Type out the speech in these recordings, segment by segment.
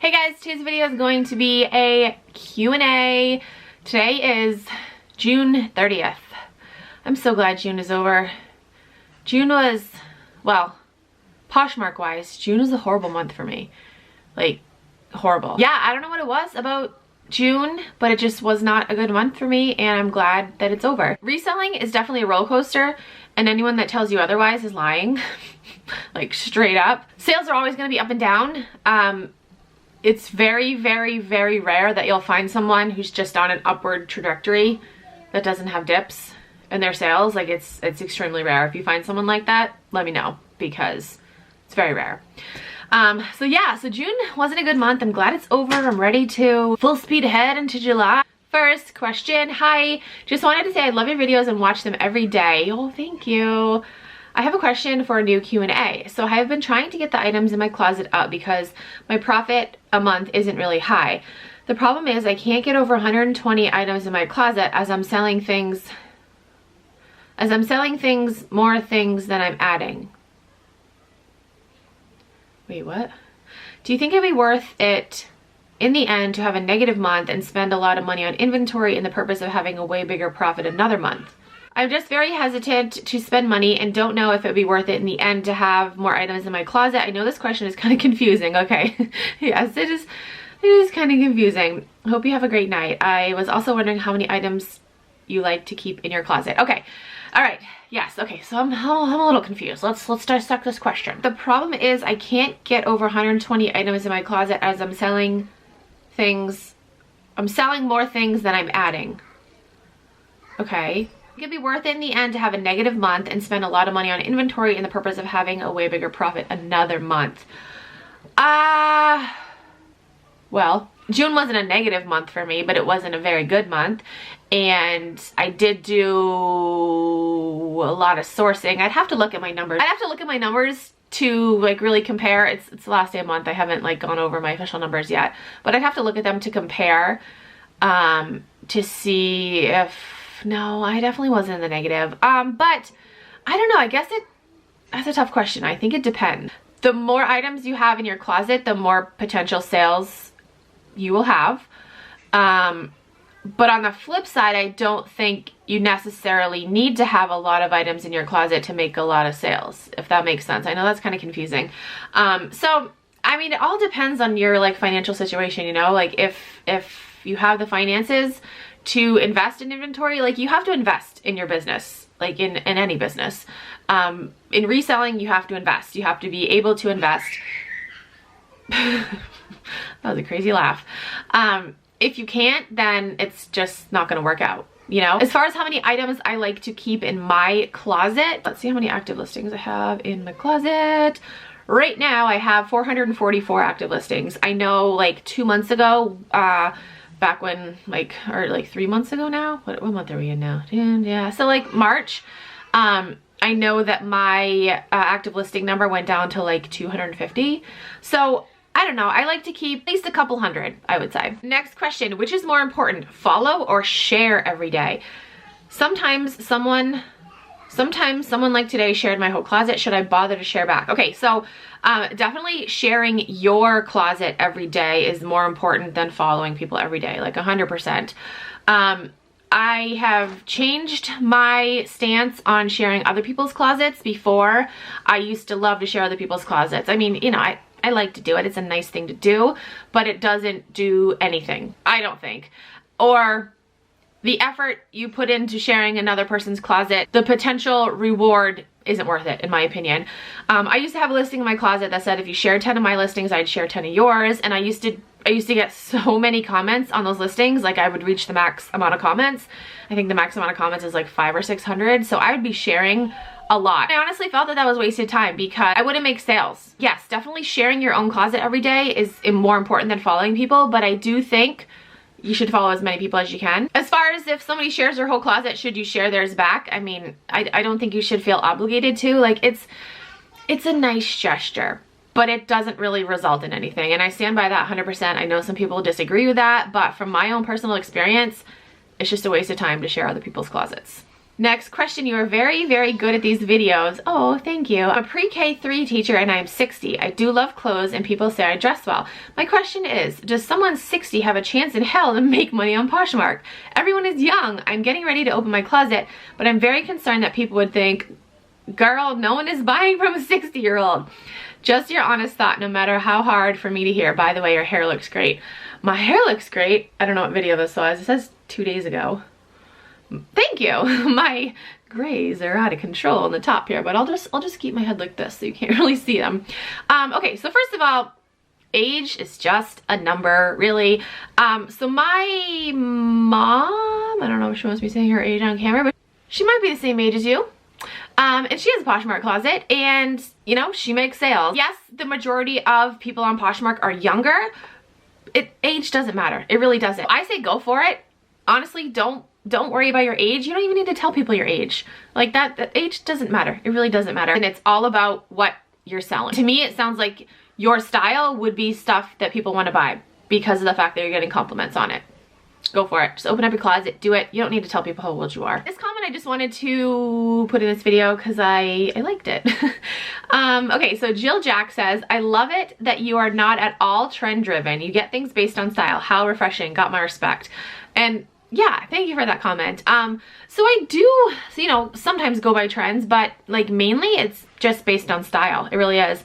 Hey guys, today's video is going to be a Q&A. Today is June 30th. I'm so glad June is over. June was, well, Poshmark wise, June was a horrible month for me. Like, horrible. Yeah, I don't know what it was about June, but it just was not a good month for me, and I'm glad that it's over. Reselling is definitely a roller coaster, and anyone that tells you otherwise is lying. Like, straight up. Sales are always going to be up and down. It's very, very, very rare that you'll find someone who's just on an upward trajectory that doesn't have dips in their sales. Like, it's extremely rare. If you find someone like that, let me know, because it's very rare. So yeah, so June wasn't a good month. I'm glad it's over. I'm ready to full speed ahead into July. First question. Hi, just wanted to say I love your videos and watch them every day. Oh, thank you. I have a question for a new Q&A. So I have been trying to get the items in my closet up because my profit a month isn't really high. The problem is I can't get over 120 items in my closet as I'm selling things more things than I'm adding. Wait, what? Do you think it'd be worth it in the end to have a negative month and spend a lot of money on inventory in the purpose of having a way bigger profit another month? I'm just very hesitant to spend money and don't know if it would be worth it in the end to have more items in my closet. I know this question is kind of confusing. Okay. Yes, it is kind of confusing. Hope you have a great night. I was also wondering how many items you like to keep in your closet. Okay. All right. Yes. Okay. So I'm a little confused. Let's dissect this question. The problem is I can't get over 120 items in my closet as I'm selling more things than I'm adding. Okay. It could be worth it in the end to have a negative month and spend a lot of money on inventory in the purpose of having a way bigger profit another month. Well, June wasn't a negative month for me, but it wasn't a very good month. And I did do a lot of sourcing. I'd have to look at my numbers. I'd have to look at my numbers to like really compare. It's the last day of the month. I haven't like gone over my official numbers yet, but I'd have to look at them to compare to see if, no, I definitely wasn't in the negative. But I don't know. I guess that's a tough question. I think it depends. The more items you have in your closet, the more potential sales you will have. But on the flip side, I don't think you necessarily need to have a lot of items in your closet to make a lot of sales, if that makes sense. I know that's kind of confusing. So, I mean, it all depends on your like financial situation, you know, like if you have the finances to invest in inventory, like you have to invest in your business, like in any business. In reselling, you have to invest. You have to be able to invest. That was a crazy laugh. If you can't, then it's just not gonna work out, you know? As far as how many items I like to keep in my closet, let's see how many active listings I have in my closet. Right now, I have 444 active listings. I know like 2 months ago, back when like, or like 3 months ago now, what month are we in now? Yeah, so like March, I know that my active listing number went down to like 250. So I don't know, I like to keep at least a couple hundred, I would say. Next question, which is more important, follow or share every day? Sometimes someone like today shared my whole closet. Should I bother to share back? Okay, so definitely sharing your closet every day is more important than following people every day, like 100%. I have changed my stance on sharing other people's closets. Before, I used to love to share other people's closets. I mean, you know, I like to do it. It's a nice thing to do, but it doesn't do anything, I don't think. Or the effort you put into sharing another person's closet, the potential reward isn't worth it, in my opinion. I used to have a listing in my closet that said if you share 10 of my listings, I'd share 10 of yours. And I used to get so many comments on those listings, like I would reach the max amount of comments. I think the max amount of comments is like 500 or 600. So I would be sharing a lot. I honestly felt that was wasted time because I wouldn't make sales. Yes, definitely sharing your own closet every day is more important than following people, but I do think you should follow as many people as you can. As far as if somebody shares their whole closet, should you share theirs back? I mean, I don't think you should feel obligated to. Like, it's a nice gesture, but it doesn't really result in anything. And I stand by that 100%. I know some people disagree with that, but from my own personal experience, it's just a waste of time to share other people's closets. Next question, you are very, very good at these videos. Oh, thank you. I'm a pre-K3 teacher and I'm 60. I do love clothes and people say I dress well. My question is, does someone 60 have a chance in hell to make money on Poshmark? Everyone is young. I'm getting ready to open my closet, but I'm very concerned that people would think, girl, no one is buying from a 60-year-old. Just your honest thought, no matter how hard for me to hear. By the way, your hair looks great. My hair looks great. I don't know what video this was. It says 2 days ago. Thank you. My grays are out of control on the top here, but I'll just keep my head like this so you can't really see them. Okay, so first of all, age is just a number, really. So my mom, I don't know if she wants me saying her age on camera, but she might be the same age as you. And she has a Poshmark closet and, you know, she makes sales. Yes, the majority of people on Poshmark are younger. Age doesn't matter. It really doesn't. I say go for it. Honestly, don't worry about your age. You don't even need to tell people your age. Like that age doesn't matter. It really doesn't matter. And it's all about what you're selling. To me, it sounds like your style would be stuff that people want to buy because of the fact that you're getting compliments on it. Go for it. Just open up your closet, do it. You don't need to tell people how old you are. This comment I just wanted to put in this video because I liked it. Okay, so Jill Jack says, I love it that you are not at all trend driven. You get things based on style. How refreshing. Got my respect. And yeah, thank you for that comment. So I do, you know, sometimes go by trends, but like mainly it's just based on style. It really is.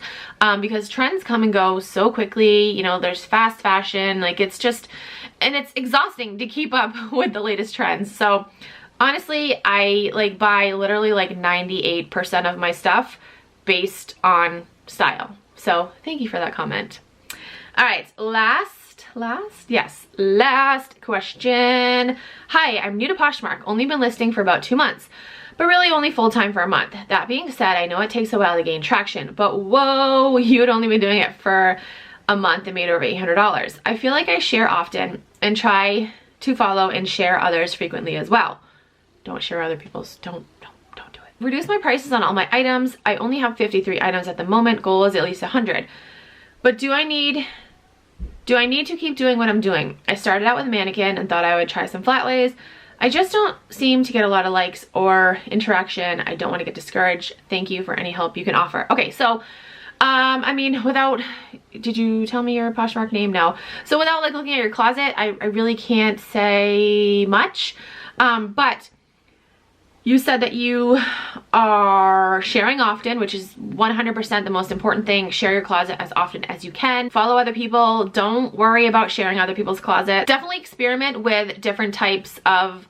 Because trends come and go so quickly. You know, there's fast fashion, like it's just, and it's exhausting to keep up with the latest trends. So honestly, I like buy literally like 98% of my stuff based on style. So thank you for that comment. All right, last question. Hi, I'm new to Poshmark, only been listing for about 2 months, but really only full-time for a month. That being said, I know it takes a while to gain traction, but whoa, you had only been doing it for a month and made over $800. I feel like I share often and try to follow and share others frequently as well. Don't share other people's, don't do it. Reduce my prices on all my items. I only have 53 items at the moment. Goal is at least 100. But do I need to keep doing what I'm doing? I started out with a mannequin and thought I would try some flat lays. I just don't seem to get a lot of likes or interaction. I don't want to get discouraged. Thank you for any help you can offer. Okay, so I mean, did you tell me your Poshmark name? No. So without like looking at your closet, I really can't say much. But you said that you are sharing often, which is 100% the most important thing. Share your closet as often as you can. Follow other people. Don't worry about sharing other people's closet. Definitely experiment with different types of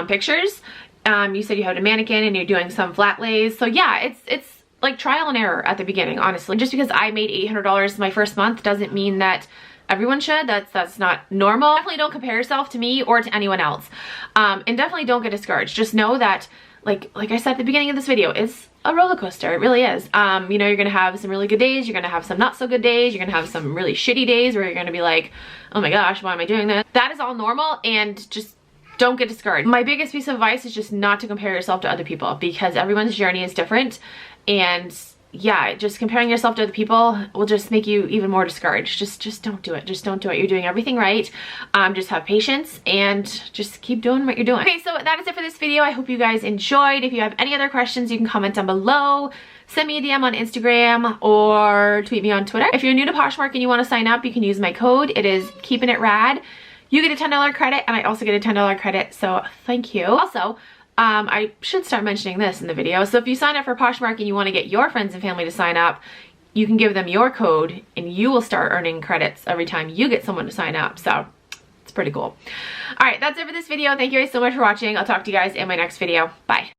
pictures. You said you had a mannequin and you're doing some flat lays. So yeah, it's like trial and error at the beginning, honestly. Just because I made $800 my first month doesn't mean that everyone should. That's not normal. Definitely don't compare yourself to me or to anyone else. And definitely don't get discouraged. Just know that, like I said at the beginning of this video, it's a roller coaster. It really is. You know, you're gonna have some really good days. You're gonna have some not so good days. You're gonna have some really shitty days where you're gonna be like, oh my gosh, why am I doing this? That is all normal, and just don't get discouraged. My biggest piece of advice is just not to compare yourself to other people, because everyone's journey is different. And yeah, just comparing yourself to other people will just make you even more discouraged. Just don't do it. Just don't do it. You're doing everything right. Just have patience and just keep doing what you're doing. Okay, so that is it for this video. I hope you guys enjoyed. If you have any other questions, you can comment down below. Send me a DM on Instagram or tweet me on Twitter. If you're new to Poshmark and you want to sign up, you can use my code. It is KeepinItRad. You get a $10 credit and I also get a $10 credit, so thank you. Also, I should start mentioning this in the video. So if you sign up for Poshmark and you want to get your friends and family to sign up, you can give them your code and you will start earning credits every time you get someone to sign up. So it's pretty cool. All right, that's it for this video. Thank you guys so much for watching. I'll talk to you guys in my next video. Bye.